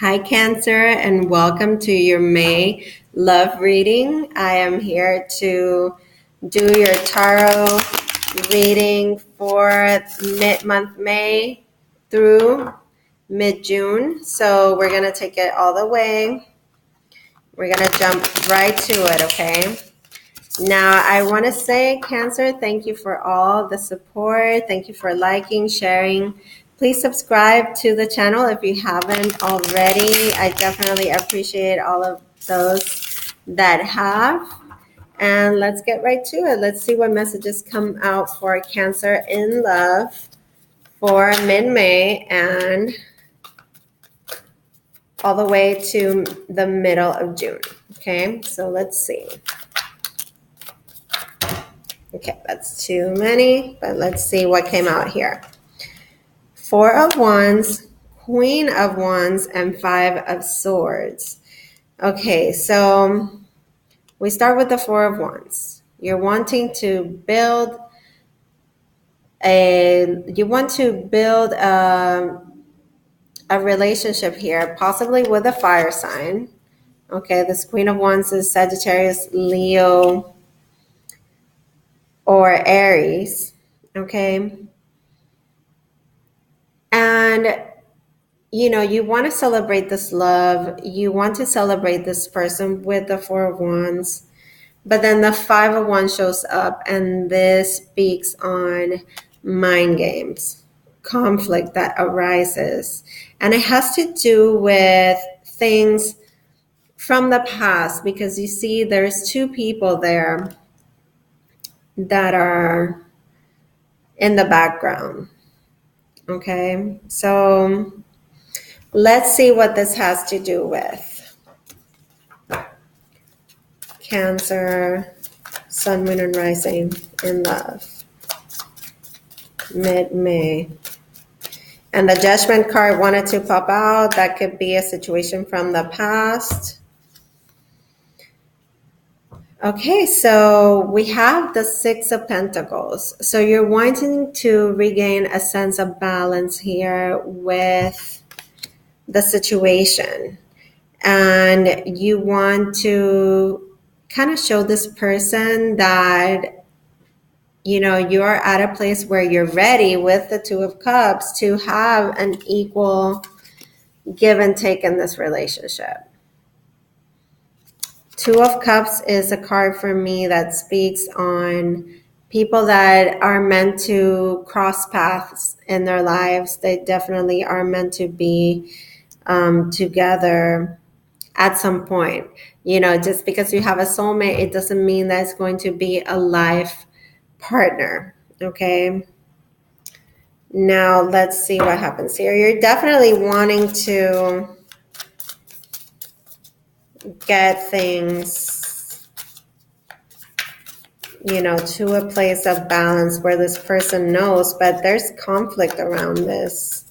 Hi, Cancer, and welcome to your May love reading. I am here to do your tarot reading for mid-month May through mid-June. So we're going to take it all the way. We're going to jump right to it, okay? Now, I want to say, Cancer, thank you for all the support. Thank you for liking, sharing. Please subscribe to the channel if you haven't already. I definitely appreciate all of those that have. And let's get right to it. Let's see what messages come out for Cancer in love for mid-May and all the way to the middle of June. Okay, so let's see. Okay, that's too many, but let's see what came out here. 4 of Wands, Queen of Wands, and 5 of Swords. Okay, so we start with the 4 of Wands. You're wanting to build a relationship here, possibly with a fire sign. Okay, this Queen of Wands is Sagittarius, Leo, or Aries. Okay. And, you want to celebrate this love. You want to celebrate this person with the 4 of Wands. But then the 5 of Wands shows up, and this speaks on mind games, conflict that arises. And it has to do with things from the past, because you see there's 2 people there that are in the background. Okay, so let's see what this has to do with. Cancer, Sun, Moon, and Rising in love. Mid-May. And the Judgment card wanted to pop out. That could be a situation from the past. Okay, so we have the 6 of Pentacles. So you're wanting to regain a sense of balance here with the situation. And you want to kind of show this person that, you're at a place where you're ready with the 2 of Cups to have an equal give and take in this relationship. 2 of Cups is a card for me that speaks on people that are meant to cross paths in their lives. They definitely are meant to be together at some point. Just because you have a soulmate, it doesn't mean that it's going to be a life partner. Okay. Now let's see what happens here. You're definitely wanting to get things, to a place of balance where this person knows, but there's conflict around this.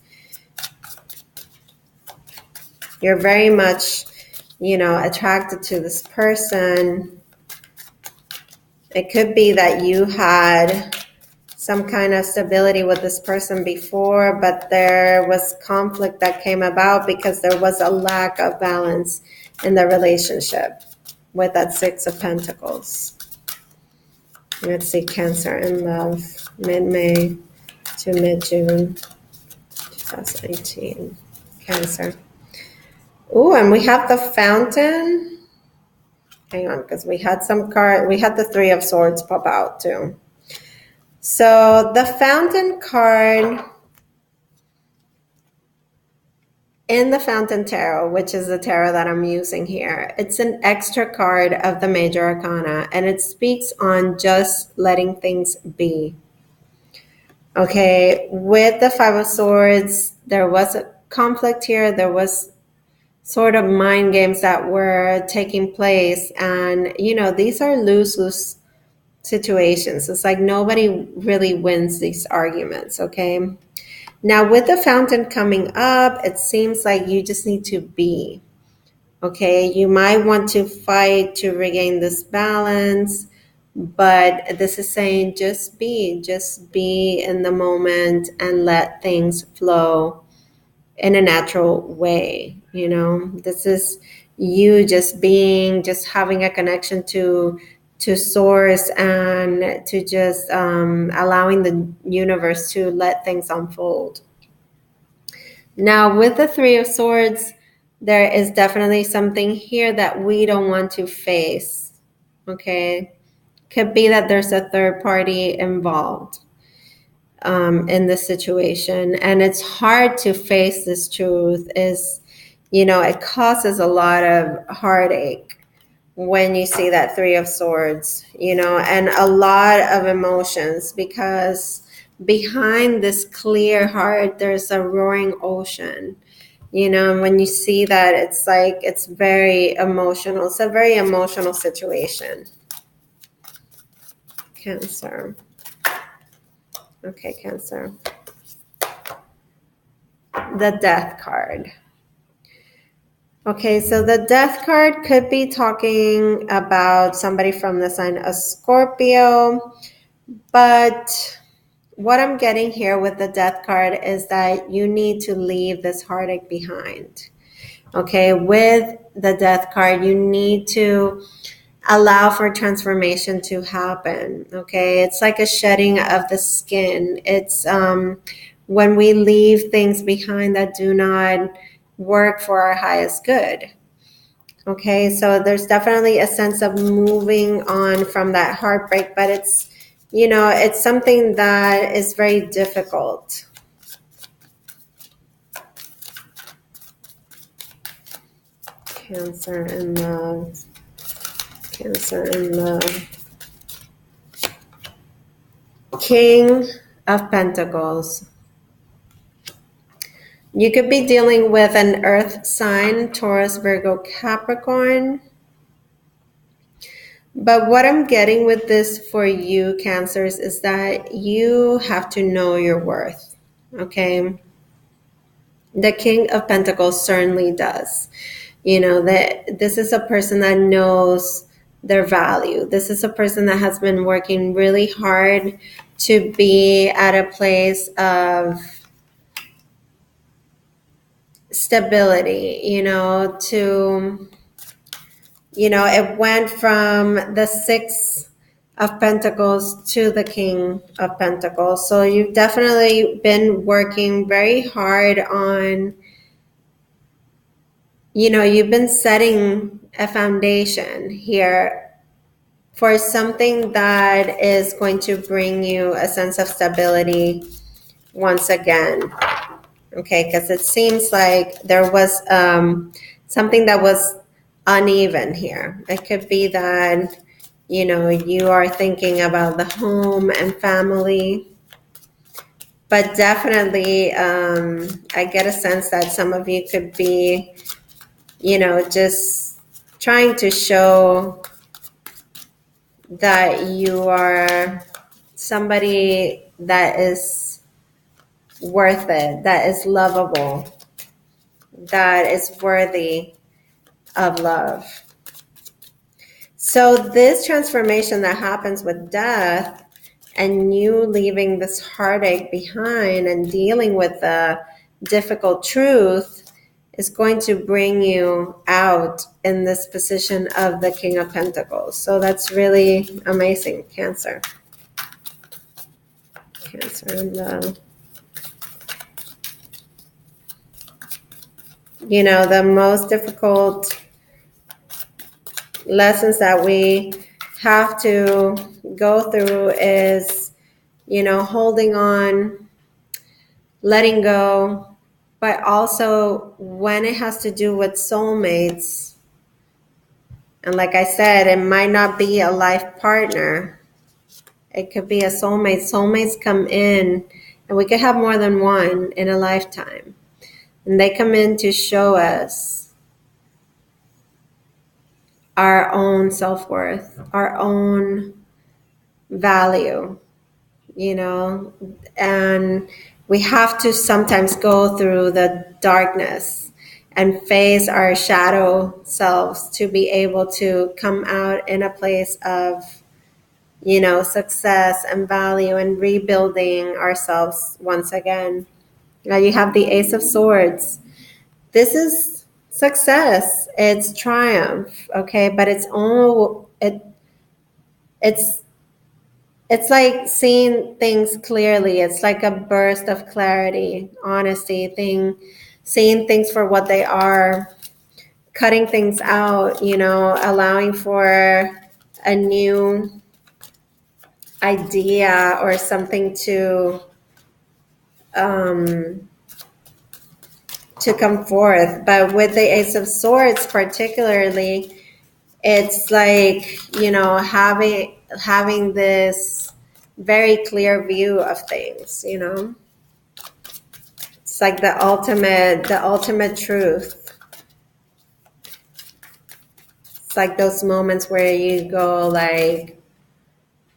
You're very much, attracted to this person. It could be that you had some kind of stability with this person before, but there was conflict that came about because there was a lack of balance in the relationship with that 6 of Pentacles. Let's see, Cancer in love, mid-May to mid-June 2018. Cancer. Ooh, and we have the Fountain. Hang on, because we had the 3 of Swords pop out too. So the Fountain card in the Fountain Tarot, which is the tarot that I'm using here, it's an extra card of the Major Arcana, and it speaks on just letting things be. Okay, with the 5 of Swords, there was a conflict here. There was sort of mind games that were taking place, and these are lose-lose situations. It's like nobody really wins these arguments. Okay, now with the Fountain coming up, it seems like you just need to be. Okay, you might want to fight to regain this balance, but this is saying just be in the moment and let things flow in a natural way. This is you just having a connection to source, and to just allowing the universe to let things unfold. Now, with the Three of Swords, there is definitely something here that we don't want to face. Okay, could be that there's a third party involved in this situation, and it's hard to face this truth. It causes a lot of heartache when you see that Three of Swords, and a lot of emotions, because behind this clear heart there's a roaring ocean. And when you see that, it's like it's very emotional. It's a very emotional situation. Cancer. Okay, Cancer. The Death card. Okay, so the Death card could be talking about somebody from the sign of Scorpio, but what I'm getting here with the Death card is that you need to leave this heartache behind. Okay, with the Death card, you need to allow for transformation to happen. Okay, it's like a shedding of the skin. It's when we leave things behind that do not work for our highest good. Okay, so there's definitely a sense of moving on from that heartbreak, but it's something that is very difficult. Cancer and love. Cancer and love. King of Pentacles. You could be dealing with an earth sign, Taurus, Virgo, Capricorn. But what I'm getting with this for you, Cancers, is that you have to know your worth. Okay? The King of Pentacles certainly does. That this is a person that knows their value. This is a person that has been working really hard to be at a place of stability, it went from the Six of Pentacles to the King of Pentacles. So you've definitely been working very hard on, you've been setting a foundation here for something that is going to bring you a sense of stability once again. Okay, because it seems like there was something that was uneven here. It could be that, you are thinking about the home and family, but definitely I get a sense that some of you could be, just trying to show that you are somebody that is worth it, that is lovable, that is worthy of love. So this transformation that happens with death and you leaving this heartache behind and dealing with the difficult truth is going to bring you out in this position of the King of Pentacles. So that's really amazing, Cancer. Cancer and the most difficult lessons that we have to go through is, holding on, letting go, but also when it has to do with soulmates. And like I said, it might not be a life partner. It could be a soulmate. Soulmates come in, and we could have more than one in a lifetime. And they come in to show us our own self-worth, our own value, and we have to sometimes go through the darkness and face our shadow selves to be able to come out in a place of, success and value and rebuilding ourselves once again. Now you have the Ace of Swords. This is success, it's triumph, okay? But it's it's like seeing things clearly. It's like a burst of clarity, honesty, seeing things for what they are, cutting things out, allowing for a new idea or something um, to come forth. But with the Ace of Swords, particularly, it's like having this very clear view of things. It's like the ultimate truth. It's like those moments where you go like,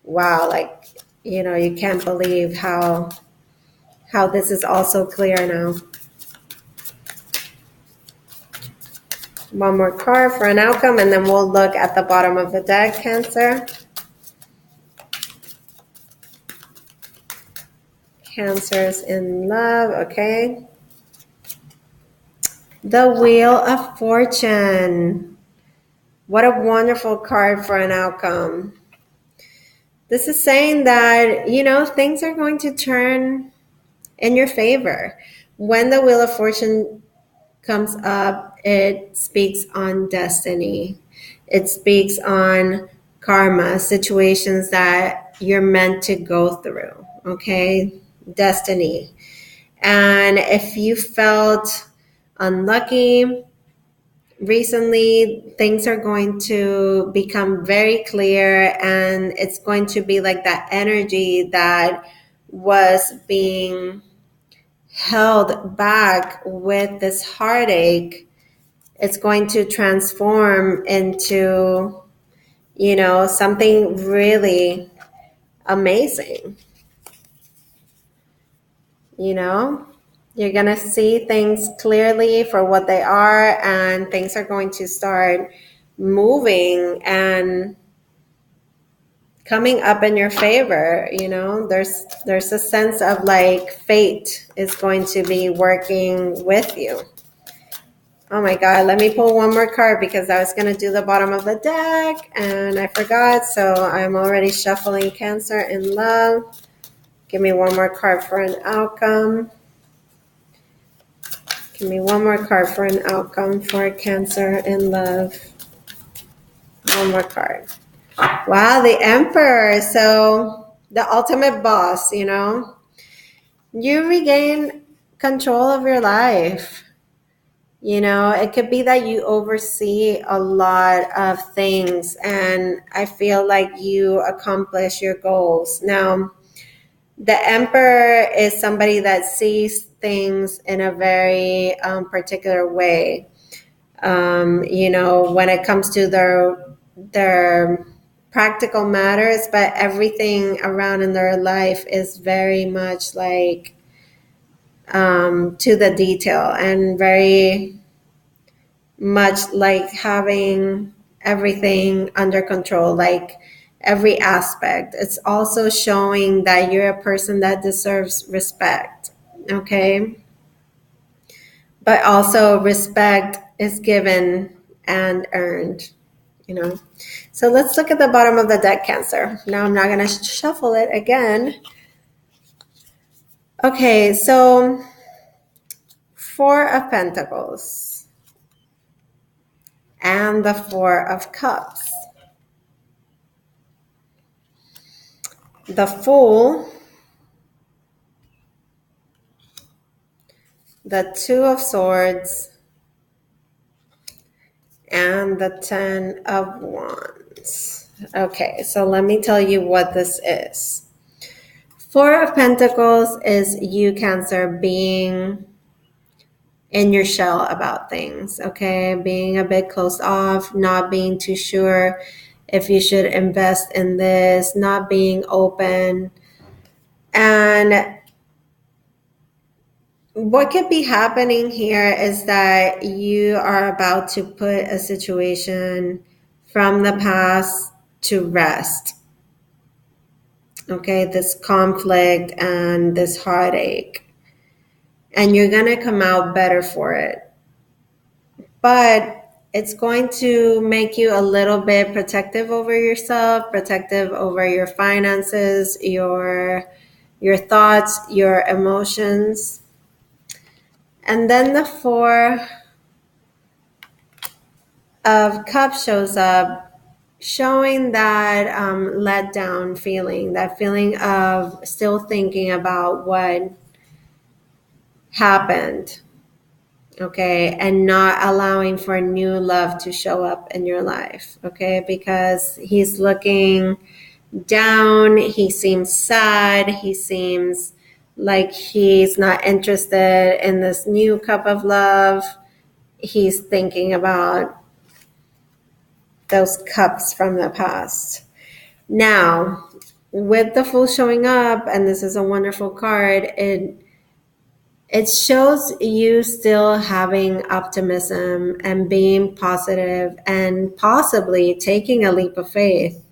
wow, like, you can't believe how this is also clear now. One more card for an outcome, and then we'll look at the bottom of the deck, Cancer. Cancers in love, okay. The Wheel of Fortune. What a wonderful card for an outcome. This is saying that, things are going to turn in your favor. When the Wheel of Fortune comes up, it speaks on destiny. It speaks on karma, situations that you're meant to go through, okay? Destiny. And if you felt unlucky recently, things are going to become very clear, and it's going to be like that energy that was being held back with this heartache. It's going to transform into, something really amazing. You're going to see things clearly for what they are, and things are going to start moving and coming up in your favor. There's a sense of like fate is going to be working with you. Oh my God, let me pull one more card because I was going to do the bottom of the deck and I forgot. So I'm already shuffling Cancer in love. Give me one more card for an outcome. Give me one more card for an outcome for Cancer in love. One more card. Wow, the Emperor. So the ultimate boss, you regain control of your life. It could be that you oversee a lot of things and I feel like you accomplish your goals. Now, the Emperor is somebody that sees things in a very particular way. When it comes to their practical matters, but everything around in their life is very much like to the detail and very much like having everything under control, like every aspect. It's also showing that you're a person that deserves respect, okay? But also respect is given and earned, So let's look at the bottom of the deck, Cancer. Now I'm not going to shuffle it again. Okay, so Four of Pentacles and the Four of Cups. The Fool, the Two of Swords, and the Ten of Wands. Okay, so let me tell you what this is. Four of Pentacles is you, Cancer, being in your shell about things, okay? Being a bit closed off, not being too sure if you should invest in this, not being open. And what could be happening here is that you are about to put a situation from the past to rest. Okay, this conflict and this heartache. And you're going to come out better for it. but it's going to make you a little bit protective over yourself, protective over your finances, your thoughts, your emotions. And then the Four of Cups shows up, showing that let down feeling, that feeling of still thinking about what happened, okay, and not allowing for new love to show up in your life, okay, because he's looking down, he seems sad, he seems like he's not interested in this new cup of love. He's thinking about those cups from the past. Now, with the Fool showing up, and this is a wonderful card, it shows you still having optimism and being positive and possibly taking a leap of faith,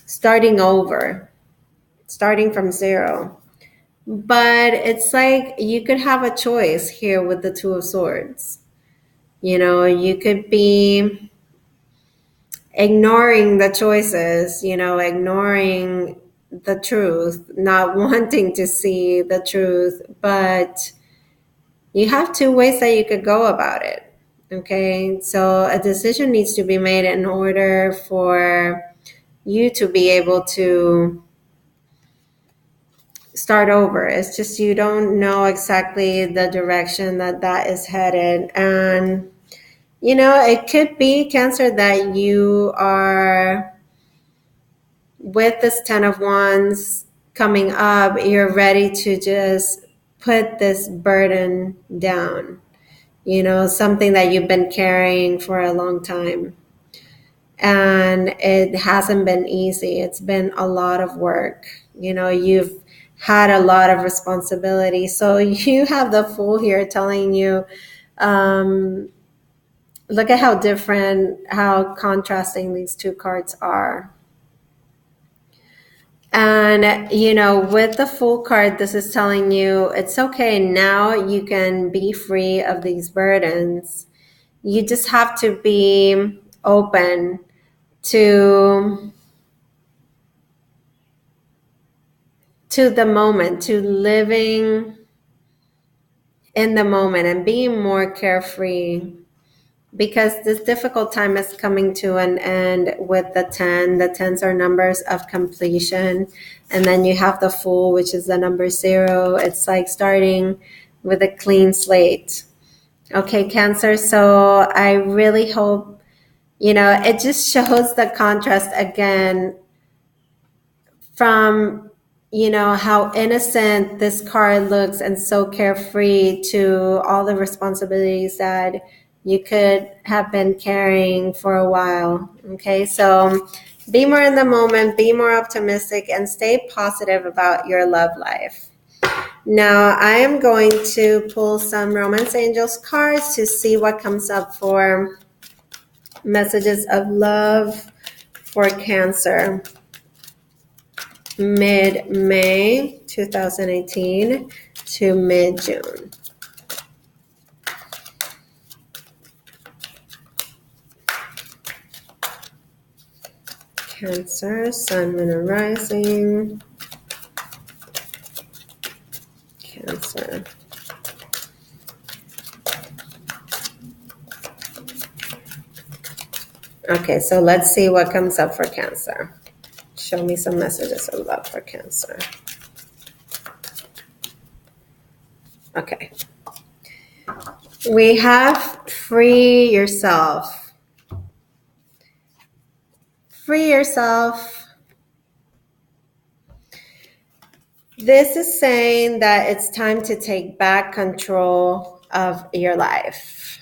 starting over, starting from zero. But it's like you could have a choice here with the Two of Swords. You know, you could be ignoring the choices, you know, ignoring the truth, not wanting to see the truth, but you have two ways that you could go about it. Okay, so a decision needs to be made in order for you to be able to start over. It's just you don't know exactly the direction that that is headed. And, you know, it could be, Cancer, that you are, with this Ten of Wands coming up, you're ready to just put this burden down, you know, something that you've been carrying for a long time. And it hasn't been easy. It's been a lot of work. You know, you've had a lot of responsibility. So you have the Fool here telling you, look at how different, how contrasting these two cards are. And, you know, with the Fool card, this is telling you it's okay. Now you can be free of these burdens. You just have to be open to the moment, to living in the moment and being more carefree, because this difficult time is coming to an end with the 10. The 10s are numbers of completion. And then you have the Fool, which is the number 0. It's like starting with a clean slate. Okay, Cancer. So I really hope, you know, it just shows the contrast again from, you know, how innocent this card looks and so carefree to all the responsibilities that you could have been carrying for a while. Okay, so be more in the moment, be more optimistic, and stay positive about your love life. Now, I am going to pull some Romance Angels cards to see what comes up for messages of love for Cancer. Mid-May 2018 to mid-June. Cancer, Sun, Moon, and Rising. Cancer. Okay, so let's see what comes up for Cancer. Show me some messages of love for Cancer. Okay. We have free yourself. Free yourself. This is saying that it's time to take back control of your life.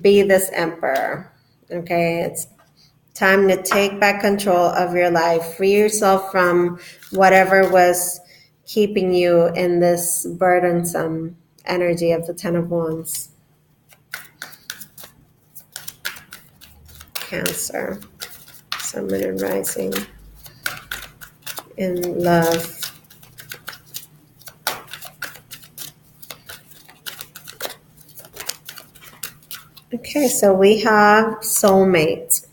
Be this emperor. Okay, it's time to take back control of your life. Free yourself from whatever was keeping you in this burdensome energy of the Ten of Wands. Cancer, Sun, Moon, and Rising in love. Okay, so we have soulmate.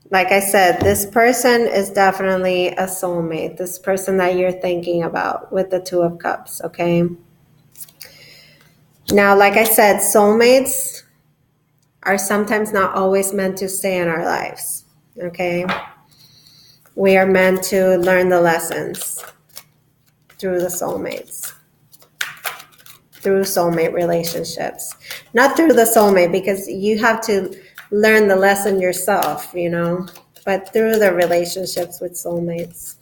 Like I said, this person is definitely a soulmate. This person that you're thinking about with the Two of Cups, okay? Now, like I said, soulmates are sometimes not always meant to stay in our lives, okay? We are meant to learn the lessons through the soulmates, through soulmate relationships. Not through the soulmate, because you have to learn the lesson yourself, you know, but through the relationships with soulmates.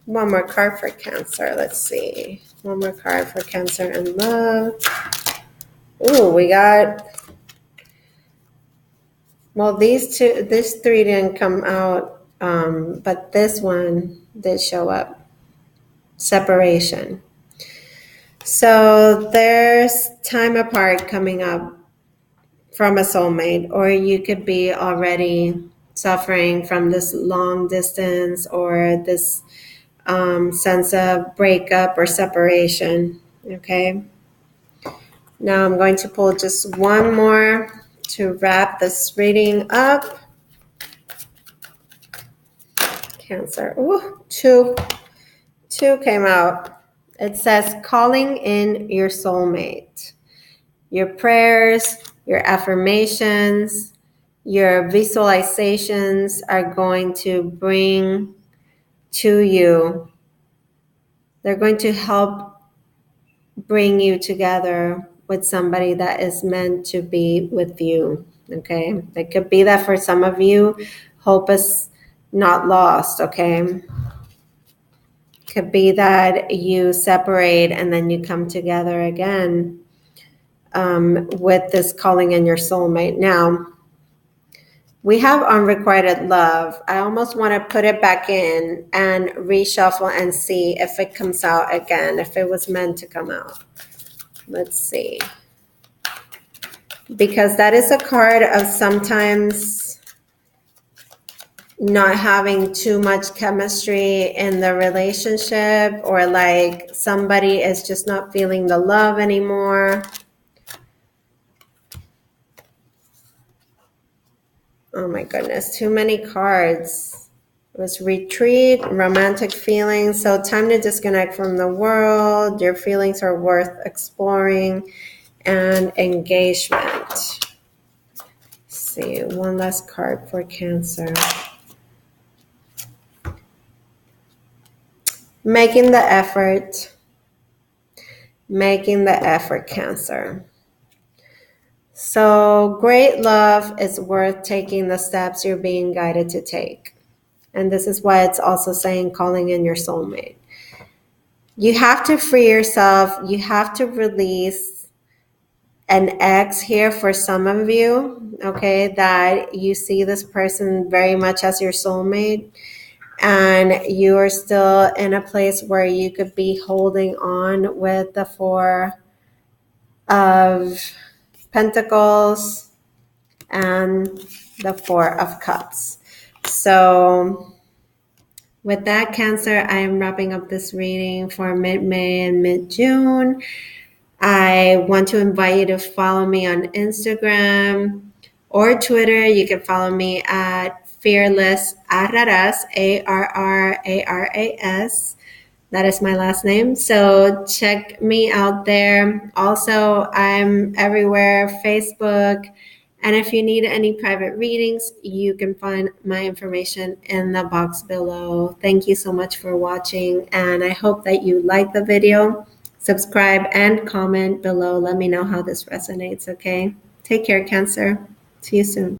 One more card for Cancer. Let's see. One more card for Cancer and love. Ooh, we got, well, these three didn't come out, but this one did show up. Separation. So there's time apart coming up from a soulmate, or you could be already suffering from this long distance or this sense of breakup or separation. Okay. Now I'm going to pull just one more to wrap this reading up. Cancer. Ooh, two came out. It says calling in your soulmate. Your prayers, your affirmations, your visualizations are going to bring to you. They're going to help bring you together with somebody that is meant to be with you. Okay. It could be that for some of you, hope is not lost. Okay. Could be that you separate and then you come together again with this calling in your soulmate. Now, we have unrequited love. I almost want to put it back in and reshuffle and see if it comes out again, if it was meant to come out. Let's see. Because that is a card of sometimes not having too much chemistry in the relationship, or like somebody is just not feeling the love anymore. Oh my goodness, too many cards. It was retreat, romantic feelings. So time to disconnect from the world. Your feelings are worth exploring, and engagement. Let's see, one last card for Cancer. Making the effort. Making the effort, Cancer. So great love is worth taking the steps you're being guided to take. And this is why it's also saying calling in your soulmate. You have to free yourself. You have to release an ex here for some of you, okay, that you see this person very much as your soulmate, and you are still in a place where you could be holding on with the Four of Pentacles and the Four of Cups. So with that, Cancer, I am wrapping up this reading for mid-May and mid-June. I want to invite you to follow me on Instagram or Twitter. You can follow me at fearlessarraras, ARRARAS. That is my last name. So check me out there. Also, I'm everywhere, Facebook. And if you need any private readings, you can find my information in the box below. Thank you so much for watching, and I hope that you like the video. Subscribe and comment below. Let me know how this resonates, okay? Take care, Cancer. See you soon.